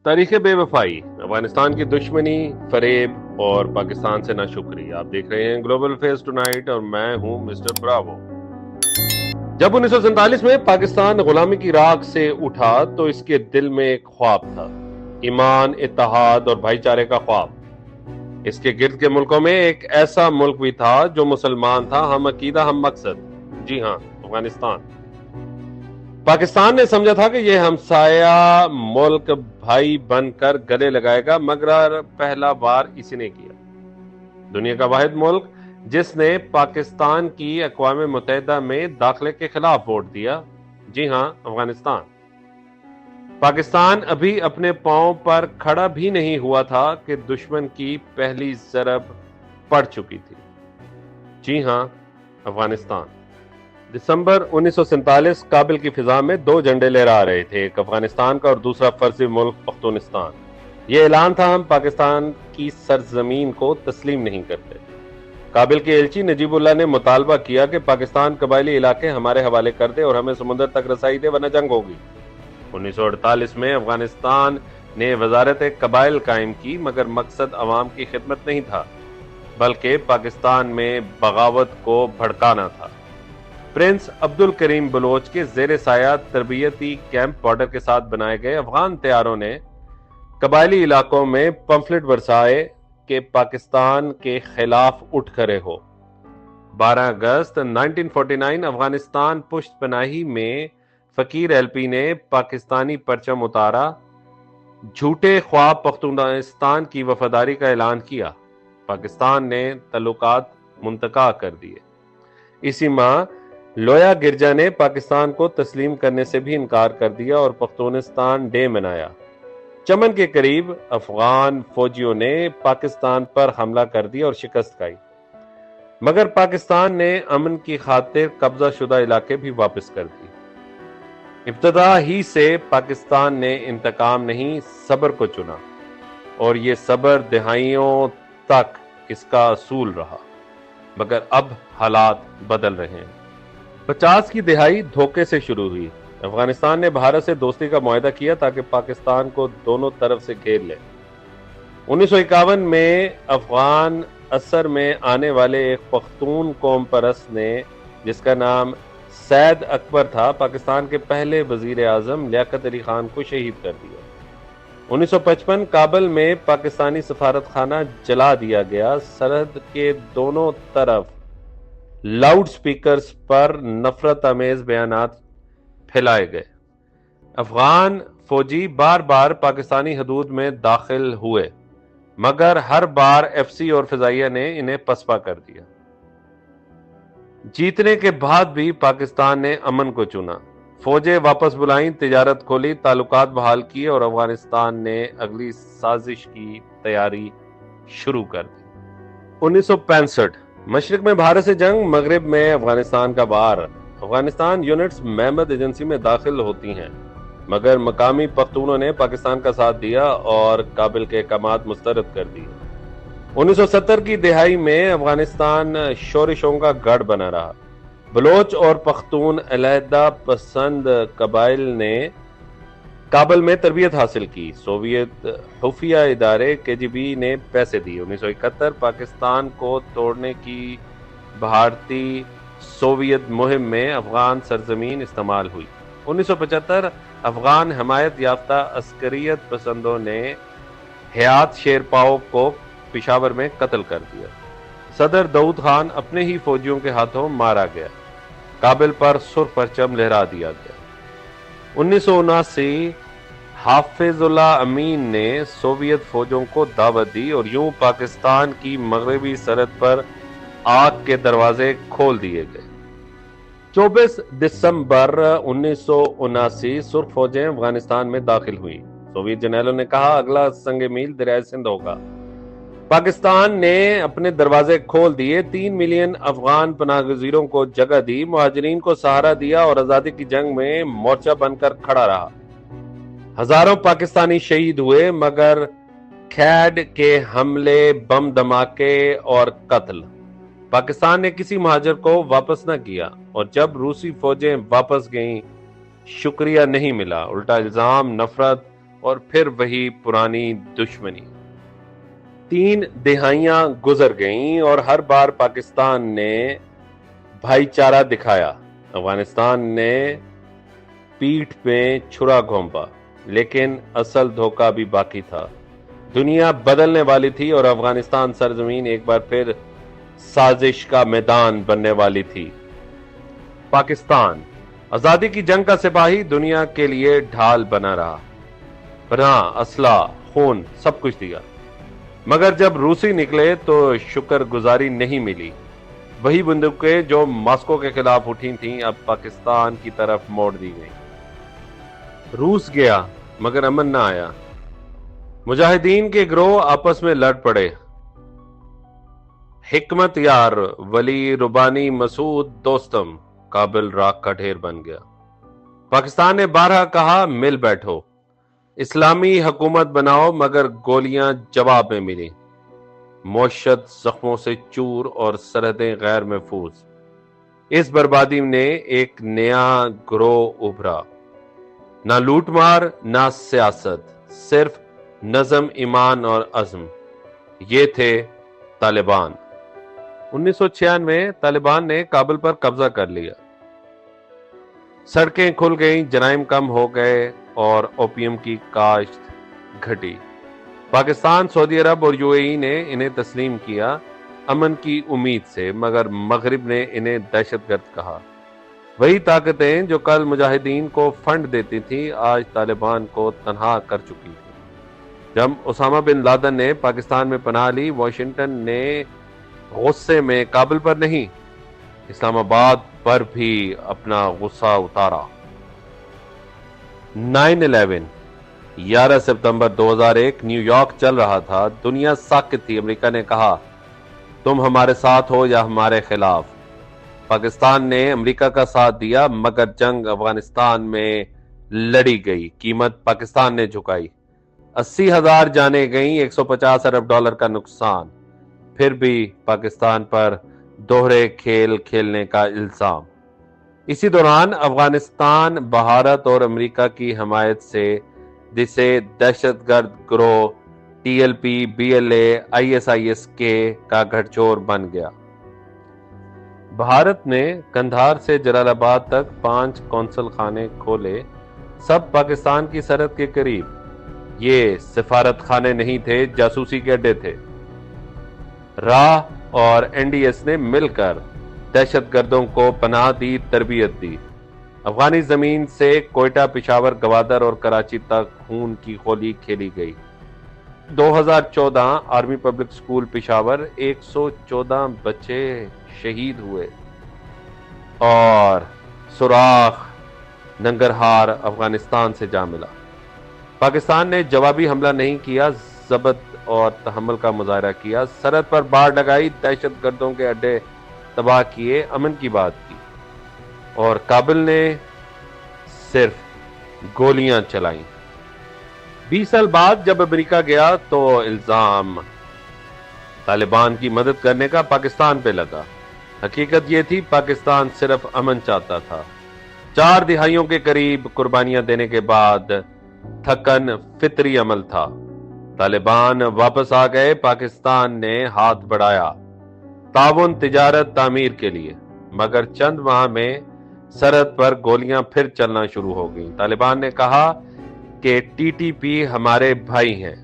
تاریخ بے وفائی، افغانستان کی دشمنی، فریب اور پاکستان سے ناشکری۔ آپ دیکھ رہے ہیں گلوبل فیس ٹونائٹ اور میں ہوں مسٹر براوو۔ جب 1947 میں پاکستان غلامی کی راکھ سے اٹھا تو اس کے دل میں ایک خواب تھا، ایمان، اتحاد اور بھائی چارے کا خواب۔ اس کے گرد کے ملکوں میں ایک ایسا ملک بھی تھا جو مسلمان تھا، ہم عقیدہ ہم مقصد۔ جی ہاں، افغانستان۔ پاکستان نے سمجھا تھا کہ یہ ہمسایہ ملک بھائی بن کر گلے لگائے گا، مگر پہلا بار اسی نے کیا۔ دنیا کا واحد ملک جس نے پاکستان کی اقوام متحدہ میں داخلے کے خلاف ووٹ دیا، جی ہاں، افغانستان۔ پاکستان ابھی اپنے پاؤں پر کھڑا بھی نہیں ہوا تھا کہ دشمن کی پہلی ضرب پڑ چکی تھی۔ جی ہاں، افغانستان۔ دسمبر 1947 کابل کی فضا میں دو جھنڈے لہرا رہے تھے، ایک افغانستان کا اور دوسرا فرضی ملک پختونستان۔ یہ اعلان تھا، ہم پاکستان کی سرزمین کو تسلیم نہیں کرتے۔ کابل کے ایلچی نجیب اللہ نے مطالبہ کیا کہ پاکستان قبائلی علاقے ہمارے حوالے کر دے اور ہمیں سمندر تک رسائی دے ورنہ جنگ ہوگی۔ 1948 میں افغانستان نے وزارت قبائل قائم کی، مگر مقصد عوام کی خدمت نہیں تھا بلکہ پاکستان میں بغاوت کو بھڑکانا تھا۔ پرنس عبد الکریم بلوچ کے زیر سایہ تربیتی کیمپ بارڈر کے ساتھ بنائے گئے افغان طیاروں نے قبائلی علاقوں میں پمفلٹ برسائے کہ پاکستان کے خلاف اٹھ کھڑے ہو۔ 12 اگست 1949 افغانستان پشت پناہی میں فقیر ایل پی نے پاکستانی پرچم اتارا، جھوٹے خواب پختونستان کی وفاداری کا اعلان کیا۔ پاکستان نے تعلقات منتقع کر دیے۔ اسی ماہ لویا گرجا نے پاکستان کو تسلیم کرنے سے بھی انکار کر دیا اور پختونستان ڈے منایا۔ چمن کے قریب افغان فوجیوں نے پاکستان پر حملہ کر دیا اور شکست کھائی، مگر پاکستان نے امن کی خاطر قبضہ شدہ علاقے بھی واپس کر دیے۔ ابتدا ہی سے پاکستان نے انتقام نہیں، صبر کو چنا، اور یہ صبر دہائیوں تک اس کا اصول رہا، مگر اب حالات بدل رہے ہیں۔ 50 کی دہائی دھوکے سے شروع ہوئی۔ افغانستان نے بھارت سے دوستی کا معاہدہ کیا تاکہ پاکستان کو دونوں طرف سے گھیر لے۔ 1951 میں افغان اثر میں آنے والے ایک پختون قوم پرست نے، جس کا نام سید اکبر تھا، پاکستان کے پہلے وزیر اعظم لیاقت علی خان کو شہید کر دیا۔ 1955 کابل میں پاکستانی سفارت خانہ جلا دیا گیا۔ سرحد کے دونوں طرف لاؤڈ سپیکرز پر نفرت آمیز بیانات پھیلائے گئے۔ افغان فوجی بار بار پاکستانی حدود میں داخل ہوئے، مگر ہر بار ایف سی اور فضائیہ نے انہیں پسپا کر دیا۔ جیتنے کے بعد بھی پاکستان نے امن کو چنا، فوجیں واپس بلائیں، تجارت کھولی، تعلقات بحال کیے اور افغانستان نے اگلی سازش کی تیاری شروع کر دی۔ 1965 مشرق میں بھارت سے جنگ، مغرب میں افغانستان کا وار۔ افغانستان یونٹس محمد ایجنسی میں داخل ہوتی ہیں، مگر مقامی پختونوں نے پاکستان کا ساتھ دیا اور کابل کے احکامات مسترد کر دیے۔ 1970 کی دہائی میں افغانستان شورشوں کا گڑھ بنا رہا۔ بلوچ اور پختون علیحدہ پسند قبائل نے کابل میں تربیت حاصل کی۔ سوویت خفیہ ادارے کے جی بی نے پیسے دیے۔ 1971 پاکستان کو توڑنے کی بھارتی سوویت مہم میں افغان سرزمین استعمال ہوئی۔ 1975 افغان حمایت یافتہ عسکریت پسندوں نے حیات شیرپاؤ کو پشاور میں قتل کر دیا۔ صدر داؤد خان اپنے ہی فوجیوں کے ہاتھوں مارا گیا۔ کابل پر سرخ پرچم لہرا دیا گیا۔ 1979 حافظ اللہ امین نے سوویت فوجوں کو دعوت دی اور یوں پاکستان کی مغربی سرحد پر آگ کے دروازے کھول دیے گئے۔ 24 دسمبر 1979 سرخ فوجیں افغانستان میں داخل ہوئیں۔ سوویت جنرلوں نے کہا اگلا سنگ میل دریائے سندھ ہوگا۔ پاکستان نے اپنے دروازے کھول دیے، 3 ملین افغان پناہ گزینوں کو جگہ دی، مہاجرین کو سہارا دیا اور آزادی کی جنگ میں مورچہ بن کر کھڑا رہا۔ ہزاروں پاکستانی شہید ہوئے، مگر کھیڈ کے حملے، بم دھماکے اور قتل، پاکستان نے کسی مہاجر کو واپس نہ کیا، اور جب روسی فوجیں واپس گئیں شکریہ نہیں ملا، الٹا الزام، نفرت اور پھر وہی پرانی دشمنی۔ 3 دہائیاں گزر گئیں اور ہر بار پاکستان نے بھائی چارہ دکھایا، افغانستان نے پیٹھ میں چھرا گھونپا، لیکن اصل دھوکہ بھی باقی تھا۔ دنیا بدلنے والی تھی اور افغانستان سرزمین ایک بار پھر سازش کا میدان بننے والی تھی۔ پاکستان آزادی کی جنگ کا سپاہی دنیا کے لیے ڈھال بنا رہا، پناہ، اسلحہ، خون، سب کچھ دیا، مگر جب روسی نکلے تو شکر گزاری نہیں ملی۔ وہی بندوقیں جو ماسکو کے خلاف اٹھی تھیں اب پاکستان کی طرف موڑ دی گئیں۔ روس گیا مگر امن نہ آیا، مجاہدین کے گروہ آپس میں لڑ پڑے، حکمت یار، ولی ربانی، مسعود دوستم، کابل راکھ کا ڈھیر بن گیا۔ پاکستان نے بارہا کہا مل بیٹھو، اسلامی حکومت بناؤ، مگر گولیاں جواب میں ملی، معشت زخموں سے چور اور سرحدیں غیر محفوظ۔ اس بربادی نے ایک نیا گروہ ابھرا، نہ لوٹ مار نہ سیاست، صرف نظم، ایمان اور عزم۔ یہ تھے طالبان۔ 1996 میں طالبان نے کابل پر قبضہ کر لیا، سڑکیں کھل گئیں، جرائم کم ہو گئے اور اوپیم کی کاشت گھٹی۔ پاکستان، سعودی عرب اور یو اے ای نے انہیں تسلیم کیا امن کی امید سے، مگر مغرب نے انہیں دہشت گرد کہا۔ وہی طاقتیں جو کل مجاہدین کو فنڈ دیتی تھی آج طالبان کو تنہا کر چکی تھی۔ جب اسامہ بن لادن نے پاکستان میں پناہ لی، واشنگٹن نے غصے میں کابل پر نہیں، اسلام آباد پر بھی اپنا غصہ اتارا۔ 9/11 11 ستمبر 2001 نیو یارک چل رہا تھا، دنیا ساکت تھی۔ امریکہ نے کہا تم ہمارے ساتھ ہو یا ہمارے خلاف۔ پاکستان نے امریکہ کا ساتھ دیا، مگر جنگ افغانستان میں لڑی گئی، قیمت پاکستان نے جھکائی۔ 80,000 جانیں گئیں، $150 ارب کا نقصان، پھر بھی پاکستان پر دوہرے کھیل کھیلنے کا الزام۔ اسی دوران افغانستان بھارت اور امریکہ کی حمایت سے جسے دہشت گرد گروہ TLP، BLA، ISIS-K کا گٹھ جوڑ بن گیا۔ بھارت نے قندھار سے جلال آباد تک 5 قونصل خانے کھولے، سب پاکستان کی سرحد کے قریب۔ یہ سفارت خانے نہیں تھے، جاسوسی کے اڈے تھے۔ راہ اور NDS نے مل کر دہشت گردوں کو پناہ دی، تربیت دی۔ افغانی زمین سے کوئٹہ، پشاور، گوادر اور کراچی تک خون کی ہولی کھیلی گئی۔ 2014 آرمی پبلک سکول پشاور، 114 بچے شہید ہوئے، اور سوراخ ننگرہار افغانستان سے جا ملا۔ پاکستان نے جوابی حملہ نہیں کیا، ضبط اور تحمل کا مظاہرہ کیا، سرحد پر باڑ لگائی، دہشت گردوں کے اڈے تباہ کیے، امن کی بات کی، اور کابل نے صرف گولیاں چلائیں۔ 20 سال بعد جب امریکہ گیا تو الزام طالبان کی مدد کرنے کا پاکستان پہ لگا۔ حقیقت یہ تھی پاکستان صرف امن چاہتا تھا۔ 4 دہائیوں کے قریب قربانیاں دینے کے بعد تھکن فطری عمل تھا۔ طالبان واپس آ گئے، پاکستان نے ہاتھ بڑھایا تعاون، تجارت، تعمیر کے لیے، مگر چند ماہ میں سرحد پر گولیاں پھر چلنا شروع ہو گئیں۔ طالبان نے کہا کہ TTP ہمارے بھائی ہیں۔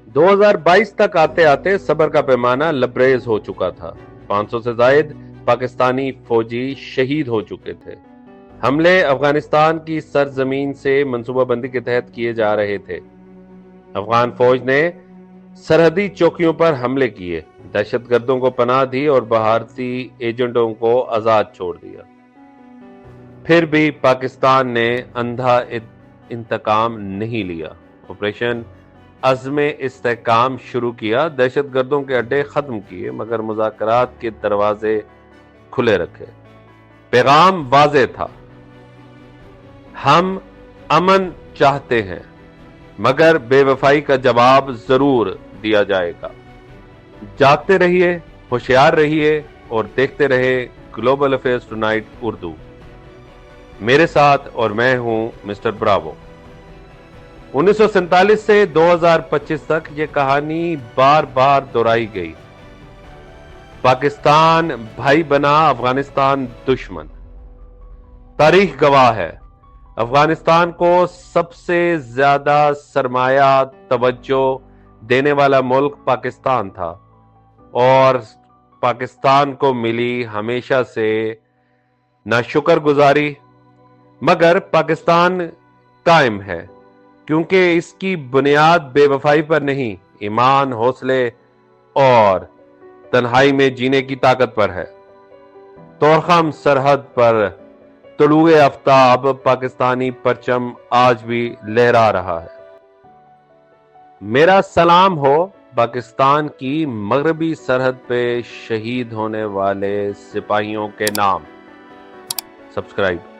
2022 تک آتے آتے صبر کا پیمانہ لبریز ہو چکا تھا، 500 سے زائد پاکستانی فوجی شہید ہو چکے تھے۔ حملے افغانستان کی سرزمین سے منصوبہ بندی کے تحت کیے جا رہے تھے۔ افغان فوج نے سرحدی چوکیوں پر حملے کیے، دہشت گردوں کو پناہ دی اور بھارتی ایجنٹوں کو آزاد چھوڑ دیا۔ پھر بھی پاکستان نے اندھا انتقام نہیں لیا۔ آپریشن عزم استحکام شروع کیا، دہشت گردوں کے اڈے ختم کیے، مگر مذاکرات کے دروازے کھلے رکھے۔ پیغام واضح تھا، ہم امن چاہتے ہیں، مگر بے وفائی کا جواب ضرور دیا جائے گا۔ جاگتے رہیے، ہوشیار رہیے اور دیکھتے رہے گلوبل افیئرز ٹونائٹ اردو۔ میرے ساتھ اور میں ہوں مسٹر براوو۔ 1947 سے 2025 تک یہ کہانی بار بار دہرائی گئی۔ پاکستان بھائی بنا، افغانستان دشمن۔ تاریخ گواہ ہے، افغانستان کو سب سے زیادہ سرمایہ توجہ دینے والا ملک پاکستان تھا، اور پاکستان کو ملی ہمیشہ سے ناشکر گزاری، مگر پاکستان قائم ہے کیونکہ اس کی بنیاد بے وفائی پر نہیں، ایمان، حوصلے اور تنہائی میں جینے کی طاقت پر ہے۔ طورخم سرحد پر طلوع آفتاب پاکستانی پرچم آج بھی لہرا رہا ہے۔ میرا سلام ہو پاکستان کی مغربی سرحد پہ شہید ہونے والے سپاہیوں کے نام۔ سبسکرائب